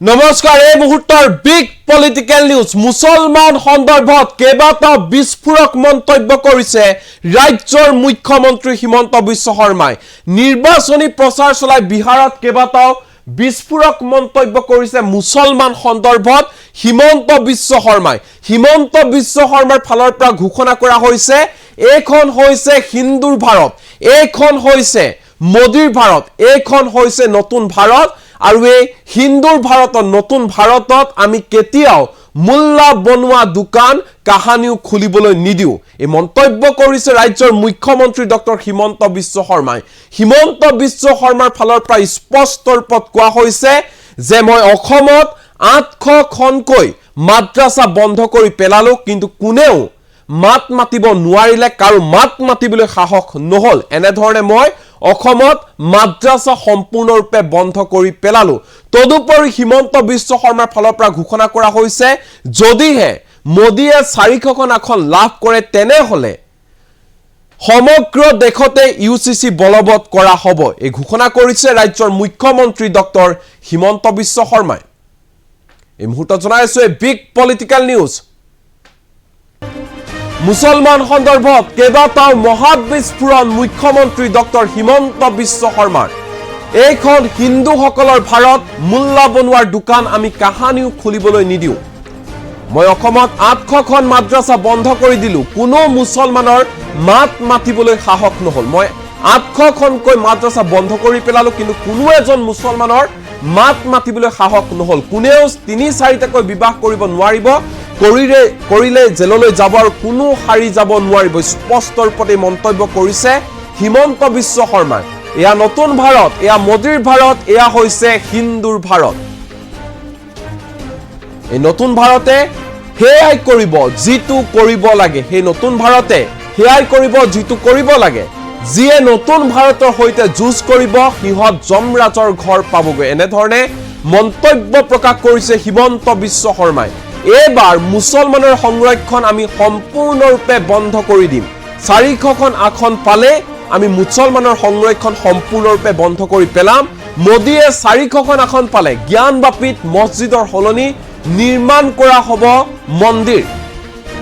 নমস্কাৰ এই মুহূৰ্তৰ বিগ পলিটিক্যাল নিউজ মুছলমান সন্দৰ্ভত কেবাটাও বিস্ফোৰক মন্তব্য কৰিছে ৰাজ্যৰ মুখ্যমন্ত্ৰী হিমন্ত বিশ্ব শৰ্মাই নিৰ্বাচনী প্ৰচাৰ চলাই বিহাৰত কেবাটাও বিস্ফোৰক মন্তব্য কৰিছে মুছলমান সন্দৰ্ভত হিমন্ত বিশ্ব শৰ্মাৰ ফালৰ পৰা ঘোষণা কৰা হৈছে এইখন হৈছে হিন্দুৰ ভাৰত এইখন হৈছে মোদীৰ ভাৰত এইখন হৈছে নতুন ভাৰত আৰু এই হিন্দুৰ ভাৰতৰ নতুন ভাৰতত আমি কেতিয়াও মুল্লা বনোৱা দোকান কাহানিও খুলিবলৈ নিদিও এই মন্তব্য কৰিছে ৰাজ্যৰ মুখ্যমন্ত্ৰী ডক্টৰ হিমন্ত বিশ্ব শৰ্মাৰ ফালৰ পৰা স্পষ্ট ৰূপত কোৱা হৈছে যে মই অসমত 800 খনকৈ মাদ্ৰাসা বন্ধ কৰি পেলালো কিন্তু কোনেও মাত মাতিব নোৱাৰিলে কাৰো মাত মাতিবলৈ সাহস নহল এনে ধৰণে মই অসমত মাদ্ৰাসা সম্পূৰ্ণৰূপে বন্ধ কৰি পেলালো তদুপৰি হিমন্ত বিশ্ব শৰ্মাৰ ফালৰ পৰা ঘোষণা কৰা হৈছে যদিহে মোদীয়ে 400 খন আসন লাভ কৰে তেনেহলে সমগ্ৰ দেশতে ইউচিচি বলবৎ কৰা হ'ব এই ঘোষণা কৰিছে ৰাজ্যৰ মুখ্যমন্ত্ৰী ডক্টৰ হিমন্ত বিশ্ব শৰ্মাই এই মুহূৰ্তত জনাইছো বিগ পলিটিক্যাল নিউজ মুছলমান সন্দৰ্ভত কেবাটাও মহাবিস্ফোৰণ মুখ্যমন্ত্ৰী ডক্টৰ হিমন্ত বিশ্ব শৰ্মাৰ এইখন হিন্দুসকলৰ ভাৰত মুল্লা বনোৱাৰ দোকান আমি কাহানিও খুলিবলৈ নিদিও মই অসমত 800 খন মাদ্ৰাসা বন্ধ কৰি দিলো কোনো মুছলমানৰ মাত মাতিবলৈ সাহস নহল মই 800 খনকৈ মাদ্ৰাসা বন্ধ কৰি পেলালো কিন্তু কোনো এজন মুছলমানৰ মাত মাতিবলৈ সাহস নহল কোনেও 3-4টাকৈ বিবাহ কৰিব নোৱাৰিব কৰিলে জেললৈ যাব আৰু কোনো হাৰি যাব নোৱাৰিব স্পষ্ট ৰূপতে মন্তব্য কৰিছে হিমন্ত বিশ্ব শৰ্মাই এয়া নতুন ভাৰত এয়া মোদীৰ ভাৰত এয়া হৈছে হিন্দুৰ ভাৰত এই নতুন ভাৰতে হেয়াই কৰিব জিতু কৰিব লাগে হে নতুন ভাৰতে হেয়াই কৰিব জিতু কৰিব লাগে যিয়ে নতুন ভাৰতৰ হৈতে যুঁজ কৰিব হিহত জমৰাজৰ ঘৰ পাবগৈ এনে ধৰণে মন্তব্য প্ৰকাশ কৰিছে হিমন্ত বিশ্ব শৰ্মাই এবাৰ মুছলমানৰ সংৰক্ষণ আমি সম্পূৰ্ণৰূপে বন্ধ কৰি দিম 400 খন আসন পালে আমি মুছলমানৰ সংৰক্ষণ সম্পূৰ্ণৰূপে বন্ধ কৰি পেলাম মোদীয়ে 400 খন আসন পালে জ্ঞানবাপীত মছজিদৰ হলনি নিৰ্মাণ কৰা হ'ব মন্দিৰ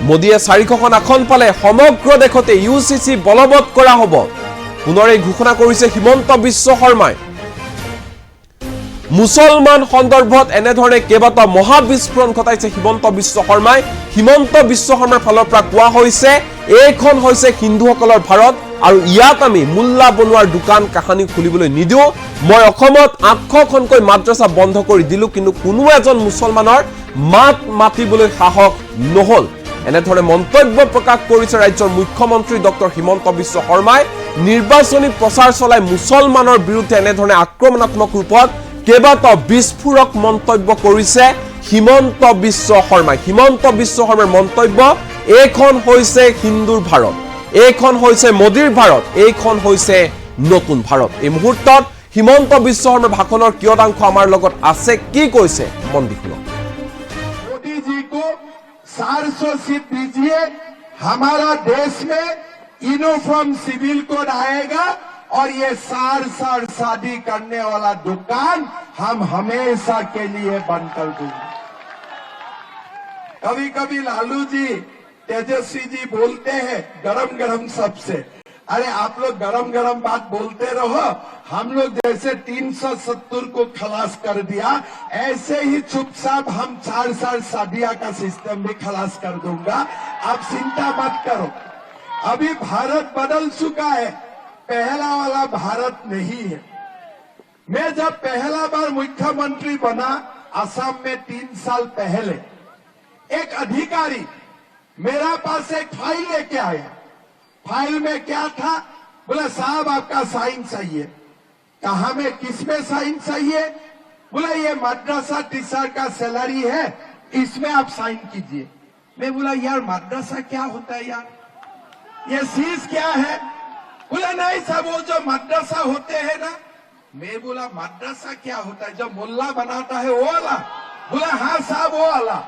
মোদীয়ে 400 খন আসন পালে সমগ্ৰ দেশতে ইউচিচি বলবৎ কৰা হ'ব পুনৰে ঘোষণা কৰিছে হিমন্ত বিশ্ব শৰ্মাই মুছলমান সন্দৰ্ভত এনে ধৰণে কেবাটা মহাবিস্ফোৰণ ঘটাইছে হিমন্ত বিশ্ব শৰ্মাৰ ফালৰ পৰা কোৱা হৈছে এইখন হৈছে হিন্দুসকলৰ ভাৰত আৰু ইয়াত আমি মুল্লা বনোৱাৰ দোকান কাহানি খুলিবলৈ নিদিও মই অসমত 800 খনকৈ মাদ্ৰাসা বন্ধ কৰি দিলো কিন্তু কোনো এজন মুছলমানৰ মাত মাতিবলৈ সাহস নহল এনে ধৰণে মন্তব্য প্ৰকাশ কৰিছে ৰাজ্যৰ মুখ্যমন্ত্ৰী ডক্টৰ হিমন্ত বিশ্ব শৰ্মাই নিৰ্বাচনী প্ৰচাৰ চলাই মুছলমানৰ বিৰুদ্ধে এনে ধৰণে আক্ৰমণাত্মক ৰূপত কেবাটাও বিস্ফোৰক মন্তব্য কৰিছে হিমন্ত বিশ্ব শৰ্মাৰ মন্তব্য এইখন হৈছে হিন্দুৰ ভাৰত এইখন হৈছে মোদীৰ ভাৰত এইখন হৈছে নতুন ভাৰত এই মুহূৰ্তত হিমন্ত বিশ্ব শৰ্মাৰ ভাষণৰ কিয়দাংশ আমাৰ লগত আছে কি কৈছে মন দি শুনক मोदी जी को 400 सीट दीजिए हमारा देश में यूनिफॉर्म सिविल कोड आएगा और ये सार शादी करने वाला दुकान हम हमेशा के लिए बंद कर देंगे कभी कभी लालू जी तेजस्वी जी बोलते हैं गरम गरम सबसे अरे आप लोग गरम गरम बात बोलते रहो हम लोग जैसे 370 को खलास कर दिया ऐसे ही चुपचाप हम 4 शादियां का सिस्टम भी खलास कर दूंगा आप चिंता मत करो अभी भारत बदल चुका है पहला वाला भारत नहीं है मैं जब पहला बार मुख्यमंत्री बना असम में 3 साल पहले एक अधिकारी मेरा पास एक फाइल लेके आया फाइल में क्या था बोला साहब आपका साइन चाहिए कहा में किसमें साइन चाहिए बोला ये मद्रासा टीचर का सैलरी है इसमें आप साइन कीजिए मैं बोला यार मद्रासा क्या होता है यार ये चीज क्या है बोला नहीं साहब वो जो मद्रासा होते हैं ना मैं बोला मद्रासा क्या होता है जो मुल्ला बनाता है वो वाला बोला हाँ साहब वो वाला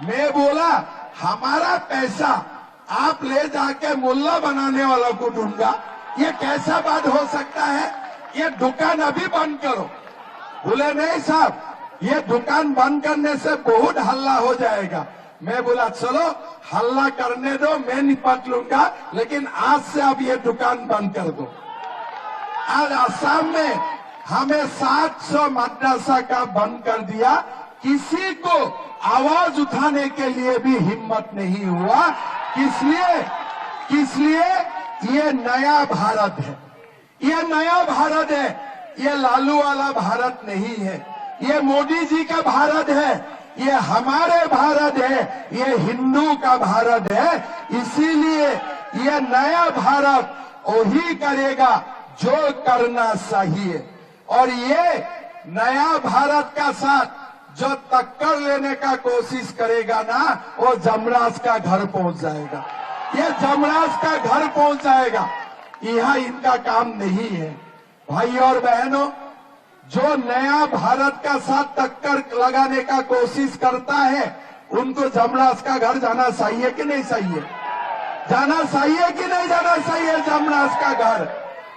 मैं बोला हमारा पैसा आप ले जाके मुल्ला बनाने वालों को दूंगा ये कैसा बात हो सकता है ये दुकान अभी बंद करो बोले नहीं साहब ये दुकान बंद करने से बहुत हल्ला हो जाएगा। मैं बोला चलो हल्ला करने दो, मैं निपट लूंगा, लेकिन आज से अब ये दुकान बंद कर दो। आज असम में हमें 700 मदरसा का बंद कर दिया, किसी को आवाज उठाने के लिए भी हिम्मत नहीं हुआ। किस लिए ये नया भारत है, ये नया भारत है, ये लालू वाला भारत नहीं है, ये मोदी जी का भारत है, ये हमारे भारत है, ये हिंदू का भारत है। इसीलिए ये नया भारत वही करेगा जो करना चाहिए। और ये नया भारत का साथ जो टक्कर लेने का कोशिश करेगा ना, वो जमराज का घर पहुंच जाएगा। ये जमराज का घर पहुंच जाएगा, यहाँ इनका काम नहीं है। भाई और बहनों, जो नया भारत का साथ टक्कर लगाने का कोशिश करता है, उनको जमराज का घर जाना चाहिए कि नहीं चाहिए? जाना चाहिए कि नहीं जाना चाहिए जमराज का घर?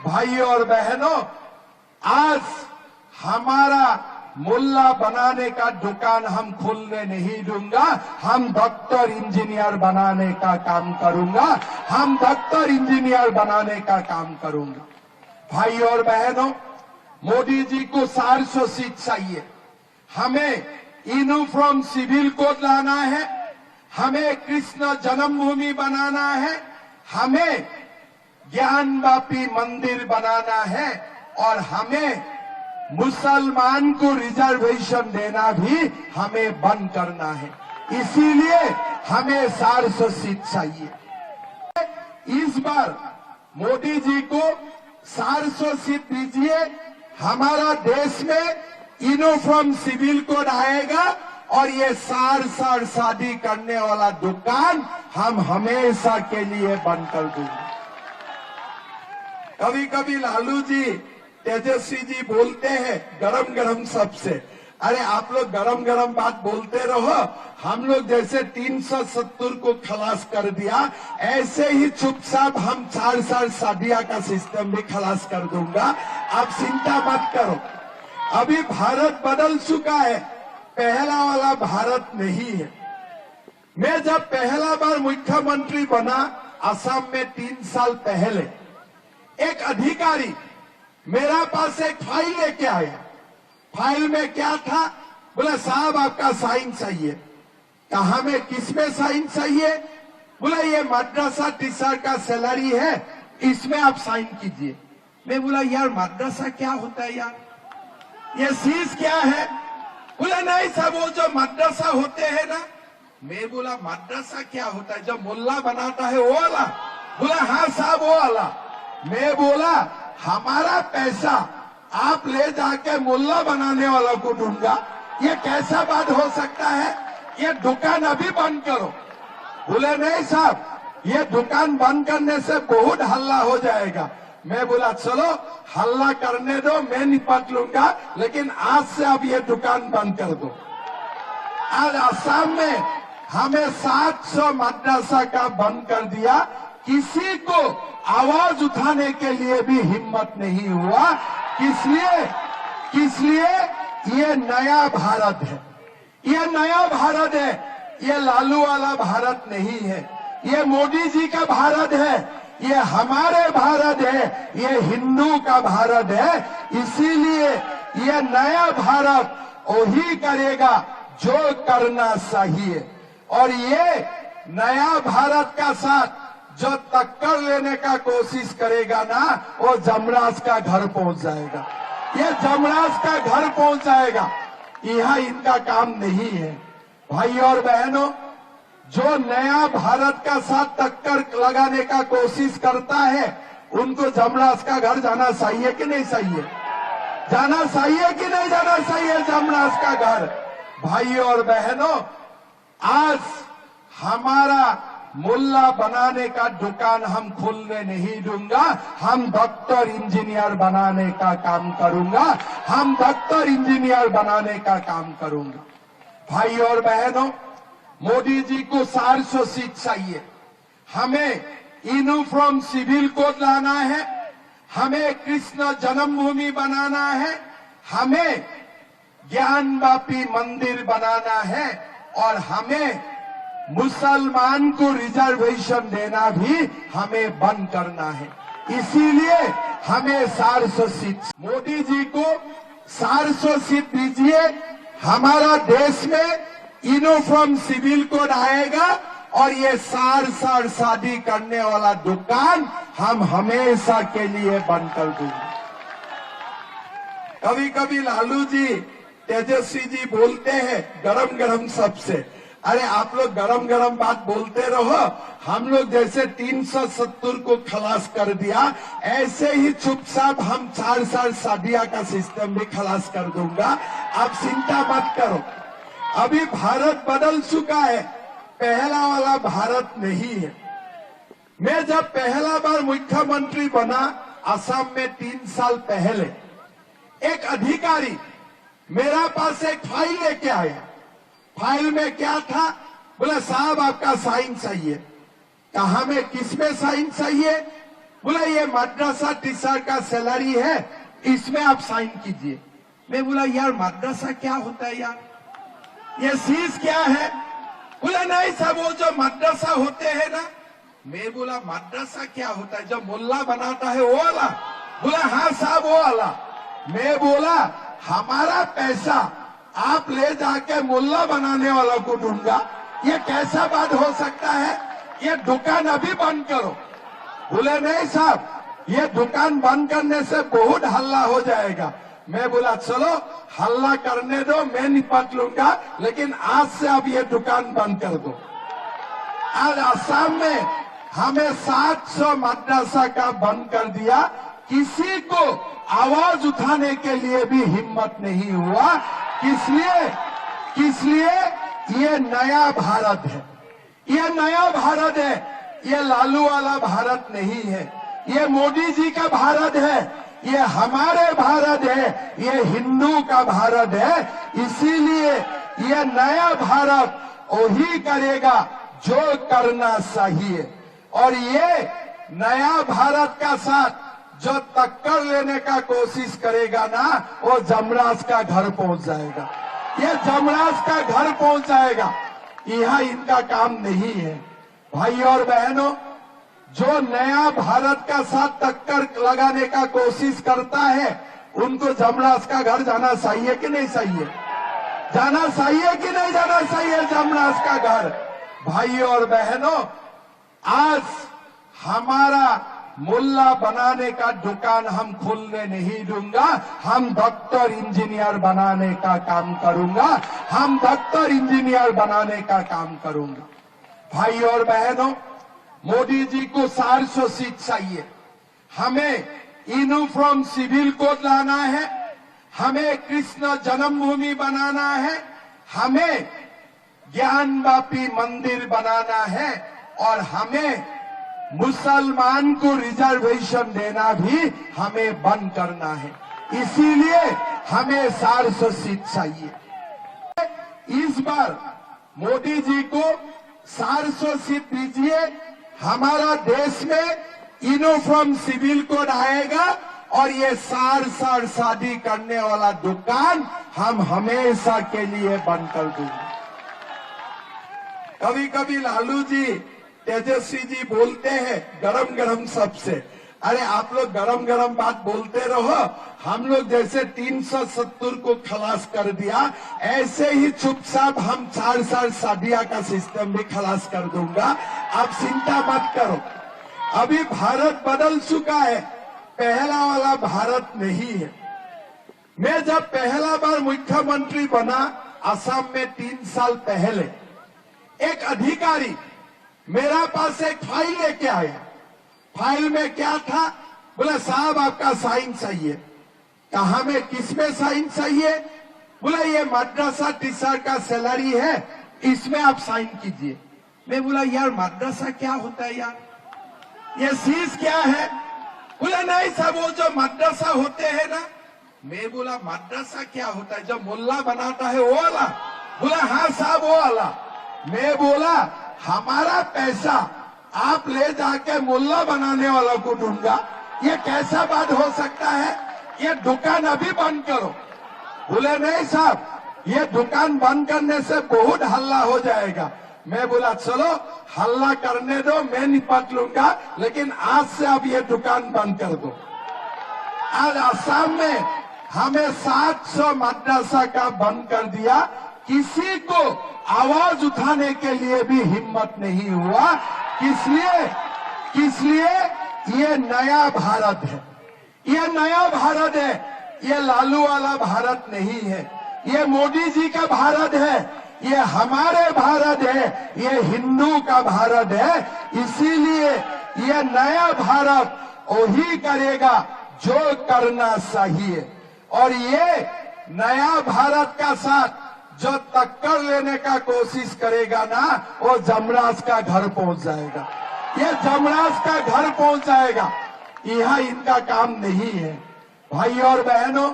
भाई और बहनों, आज हमारा मुल्ला बनाने का दुकान हम खुलने नहीं दूंगा, हम डॉक्टर इंजीनियर बनाने का काम करूंगा, हम डॉक्टर इंजीनियर बनाने का काम करूंगा। भाई और बहनों, मोदी जी को 400 सीट चाहिए, हमें यूनिफॉर्म सिविल कोड लाना है, हमें कृष्ण जन्मभूमि बनाना है, हमें ज्ञानवापी मंदिर बनाना है, और हमें मुसलमान को रिजर्वेशन देना भी हमें बंद करना है। इसीलिए हमें 400 सीट चाहिए। इस बार मोदी जी को 400 सीट दीजिए, हमारा देश में यूनिफॉर्म सिविल कोड आएगा, और ये सार शादी करने वाला दुकान हम हमेशा के लिए बंद कर देंगे। कभी कभी लालू जी, तेजस्वी जी बोलते हैं गरम गरम सबसे, अरे आप लोग गरम गरम बात बोलते रहो, हम लोग जैसे 370 को खलास कर दिया, ऐसे ही चुपचाप हम 4 साल शादिया का सिस्टम भी खलास कर दूंगा, आप चिंता मत करो। अभी भारत बदल चुका है, पहला वाला भारत नहीं है। मैं जब पहला बार मुख्यमंत्री बना असम में 3 साल पहले, एक अधिकारी मेरा पास एक फाइल लेके आया। फाइल में क्या था? बोला साहब आपका साइन चाहिए। कहा में किसमें साइन चाहिए? बोला ये मदरसा टीचर का सैलरी है, इसमें आप साइन कीजिए। मैं बोला यार मदरसा क्या होता है यार, ये चीज क्या है? बोला नहीं साहब वो जो मदरसा होते हैं ना। मैं बोला मदरसा क्या होता है, जो मुल्ला बनाता है वो वाला? बोला हाँ साहब वो वाला। मैं बोला हमारा पैसा आप ले जाके मुल्ला बनाने वाला को दूंगा, ये कैसा बात हो सकता है? ये दुकान अभी बंद करो। बोले नहीं साहब, ये दुकान बंद करने से बहुत हल्ला हो जाएगा। मैं बोला चलो हल्ला करने दो, मैं निपट लूंगा, लेकिन आज से अब ये दुकान बंद कर दो। आज असम में हमें 700 मदरसा का बंद कर दिया, किसी को आवाज उठाने के लिए भी हिम्मत नहीं हुआ। किस लिए ये नया भारत है, ये नया भारत है, ये लालू वाला भारत नहीं है, ये मोदी जी का भारत है, ये हमारे भारत है, ये हिंदू का भारत है। इसीलिए ये नया भारत वही करेगा जो करना चाहिए। और ये नया भारत का साथ जो टक्कर लेने का कोशिश करेगा ना, वो जमराज का घर पहुंच जाएगा। ये जमराज का घर पहुंच जाएगा, यहाँ इनका काम नहीं है। भाई और बहनों, जो नया भारत का साथ टक्कर लगाने का कोशिश करता है, उनको जमराज का घर जाना चाहिए कि नहीं चाहिए? जाना चाहिए कि नहीं जाना चाहिए जमराज का घर? भाई और बहनों, आज हमारा मुल्ला बनाने का दुकान हम खुलने नहीं दूंगा, हम डॉक्टर इंजीनियर बनाने का काम करूंगा, हम डॉक्टर इंजीनियर बनाने का काम करूंगा। भाई और बहनों, मोदी जी को 400 सीट चाहिए, हमें यूनिफॉर्म सिविल कोड लाना है, हमें कृष्ण जन्मभूमि बनाना है, हमें ज्ञानवापी मंदिर बनाना है और हमें मुसलमान को रिजर्वेशन देना भी हमें बंद करना है। इसीलिए हमें 400 सीट, मोदी जी को 400 सीट दीजिए। हमारा देश में यूनिफॉर्म सिविल कोड आएगा और ये सार शादी करने वाला दुकान हम हमेशा के लिए बंद कर देंगे। कभी कभी लालू जी, तेजस्वी जी बोलते हैं गरम गरम सबसे, अरे आप लोग गरम गरम बात बोलते रहो, हम लोग जैसे 370 को खलास कर दिया ऐसे ही चुपचाप हम 4 शादियां का सिस्टम भी खलास कर दूंगा। आप चिंता मत करो। अभी भारत बदल चुका है, पहला वाला भारत नहीं है। मैं जब पहला बार मुख्यमंत्री बना असम में 3 साल पहले, एक अधिकारी मेरा पास एक फाइल लेके आया। फाइल में क्या था? बोला साहब आपका साइन चाहिए। कहा में किसमें साइन चाहिए? बोला ये मद्रासा टीचर का सैलरी है, इसमें आप साइन कीजिए। मैं बोला यार मद्रासा क्या होता है यार, ये चीज क्या है? बोला नहीं साहब वो जो मद्रासा होते हैं ना। मैं बोला मद्रासा क्या होता है, जो मुल्ला बनाता है वो वाला? बोला हाँ साहब वो वाला। मैं बोला हमारा पैसा आप ले जाके मुल्ला बनाने वाला को दूंगा, ये कैसा बात हो सकता है? ये दुकान अभी बंद करो। बोले नहीं साहब ये दुकान बंद करने से बहुत हल्ला हो जाएगा। मैं बोला चलो हल्ला करने दो, मैं निपट लूंगा, लेकिन आज से अब ये दुकान बंद कर दो। आज असम में हमें 700 मद्रासा का बंद कर दिया। किसी को आवाज उठाने के लिए भी हिम्मत नहीं हुआ। किस लिए? ये नया भारत है, ये नया भारत है, ये लालू वाला भारत नहीं है, ये मोदी जी का भारत है, ये हमारे भारत है, ये हिंदू का भारत है। इसीलिए ये नया भारत वही करेगा जो करना चाहिए। और ये नया भारत का साथ जो टक्कर लेने का कोशिश करेगा ना, वो जमराज का घर पहुंच जाएगा। ये जमराज का घर पहुंच जाएगा, यहाँ इनका काम नहीं है। भाई और बहनों, जो नया भारत का साथ टक्कर लगाने का कोशिश करता है, उनको जमराज का घर जाना चाहिए कि नहीं चाहिए? जाना चाहिए कि नहीं जाना चाहिए जमराज का घर? भाई और बहनों, आज हमारा मुल्ला बनाने का दुकान हम खुलने नहीं दूंगा। हम डॉक्टर इंजीनियर बनाने का काम करूंगा, हम डॉक्टर इंजीनियर बनाने का काम करूंगा। भाई और बहनों, मोदी जी को 400 सीट चाहिए। हमें यूनिफॉर्म सिविल कोड लाना है, हमें कृष्ण जन्मभूमि बनाना है, हमें ज्ञानवापी मंदिर बनाना है और हमें मुसलमान को रिजर्वेशन देना भी हमें बंद करना है। इसीलिए हमें 400 सीट चाहिए। इस बार मोदी जी को 400 सीट दीजिए। हमारा देश में यूनिफॉर्म सिविल कोड आएगा और ये सार शादी करने वाला दुकान हम हमेशा के लिए बंद कर देंगे। कभी कभी लालू जी, तेजस्वी जी बोलते हैं गरम गरम सबसे, अरे आप लोग गरम गरम बात बोलते रहो, हम लोग जैसे 370 को खलास कर दिया ऐसे ही चुपचाप हम 4 शादियां का सिस्टम भी खलास कर दूंगा। आप चिंता मत करो। अभी भारत बदल चुका है, पहला वाला भारत नहीं है। मैं जब पहला बार मुख्यमंत्री बना असम में 3 साल पहले, एक अधिकारी मेरा पास एक फाइल लेके आया। फाइल में क्या था? बोला साहब आपका साइन चाहिए। कहा में किसमें साइन चाहिए? बोला ये मद्रासा टीचर का सैलरी है, इसमें आप साइन कीजिए। मैं बोला यार मद्रासा क्या होता है यार, ये चीज क्या है? बोला नहीं साहब वो जो मद्रासा होते हैं ना। मैं बोला मद्रासा क्या होता है, जो मुल्ला बनाता है वो वाला? बोला हाँ साहब वो वाला। मैं बोला हमारा पैसा आप ले जाके मुल्ला बनाने वाला को दूंगा, ये कैसा बात हो सकता है? ये दुकान अभी बंद करो। बोले नहीं साहब, ये दुकान बंद करने से बहुत हल्ला हो जाएगा। मैं बोला चलो हल्ला करने दो, मैं निपट लूंगा, लेकिन आज से अब ये दुकान बंद कर दो। आज असम में हमें 700 मदरसा का बंद कर दिया, किसी को आवाज उठाने के लिए भी हिम्मत नहीं हुआ। किस लिए ये नया भारत है, ये नया भारत है, ये लालू वाला भारत नहीं है, ये मोदी जी का भारत है, ये हमारे भारत है, ये हिंदू का भारत है। इसीलिए ये नया भारत वही करेगा जो करना चाहिए, और ये नया भारत का साथ जो टक्कर लेने का कोशिश करेगा ना, वो जमराज का घर पहुंच जाएगा, ये जमराज का घर पहुंच जाएगा। यहाँ इनका काम नहीं है। भाई और बहनों,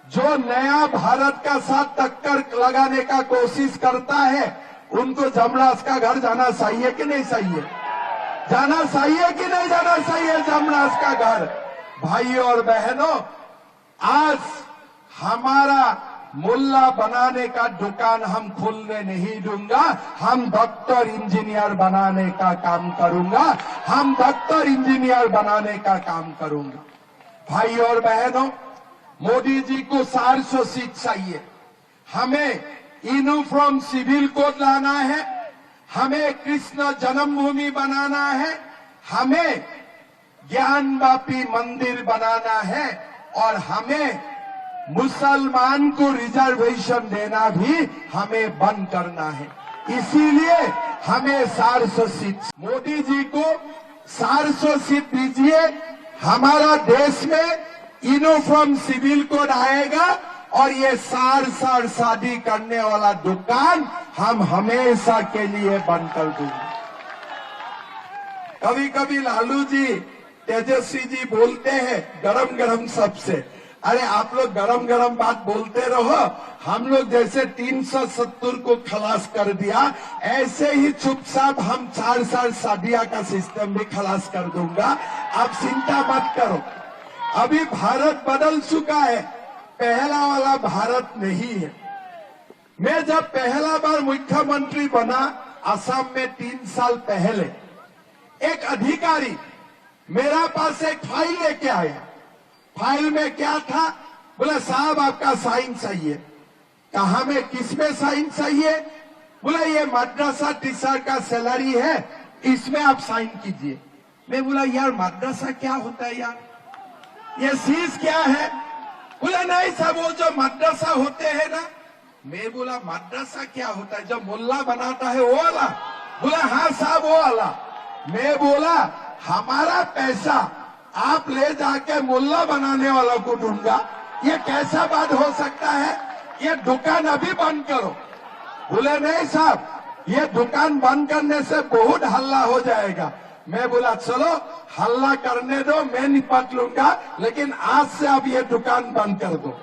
जो नया भारत का साथ टक्कर लगाने का कोशिश करता है, उनको जमराज का घर जाना चाहिए कि नहीं चाहिए? जाना चाहिए कि नहीं जाना चाहिए जमराज का घर? भाई और बहनों, आज हमारा मुल्ला बनाने का दुकान हम खोलने नहीं दूंगा, हम डॉक्टर इंजीनियर बनाने का काम करूंगा, हम डॉक्टर इंजीनियर बनाने का काम करूंगा। भाई और बहनों, मोदी जी को 400 सीट चाहिए, हमें यूनिफॉर्म सिविल कोड लाना है, हमें कृष्ण जन्मभूमि बनाना है, हमें ज्ञानवापी मंदिर बनाना है, और हमें मुसलमान को रिजर्वेशन देना भी हमें बंद करना है। इसीलिए हमें 400 सीट, मोदी जी को 400 सीट दीजिए, हमारा देश में यूनिफॉर्म सिविल कोड आएगा, और ये सार शादी करने वाला दुकान हम हमेशा के लिए बंद कर देंगे। कभी कभी लालू जी, तेजस्वी जी बोलते हैं गरम गरम सबसे, अरे आप लोग गरम गरम बात बोलते रहो, हम लोग जैसे 370 को खलास कर दिया, ऐसे ही चुपचाप हम 4 साल शादिया का सिस्टम भी खलास कर दूंगा। आप चिंता मत करो, अभी भारत बदल चुका है, पहला वाला भारत नहीं है। मैं जब पहला बार मुख्यमंत्री बना असम में 3 साल पहले, एक अधिकारी मेरा पास एक फाइल लेके आया। फाइल में क्या था? बोला साहब आपका साइन चाहिए। कहा में किस में साइन चाहिए? बोला ये मदरसा टीचर का सैलरी है, इसमें आप साइन कीजिए। मैं बोला यार मदरसा क्या होता है यार, ये चीज क्या है? बोला नहीं साहब वो जो मदरसा होते हैं ना। मैं बोला मदरसा क्या होता है, जब मुल्ला बनाता है वो वाला? बोला हाँ साहब वो वाला। मैं बोला हमारा पैसा आप ले जाके मुल्ला बनाने वाला को दूंगा, ये कैसा बात हो सकता है? ये दुकान अभी बंद करो। बोले नहीं साहब, ये दुकान बंद करने से बहुत हल्ला हो जाएगा। मैं बोला चलो हल्ला करने दो, मैं निपट लूंगा, लेकिन आज से अब ये दुकान बंद कर दो।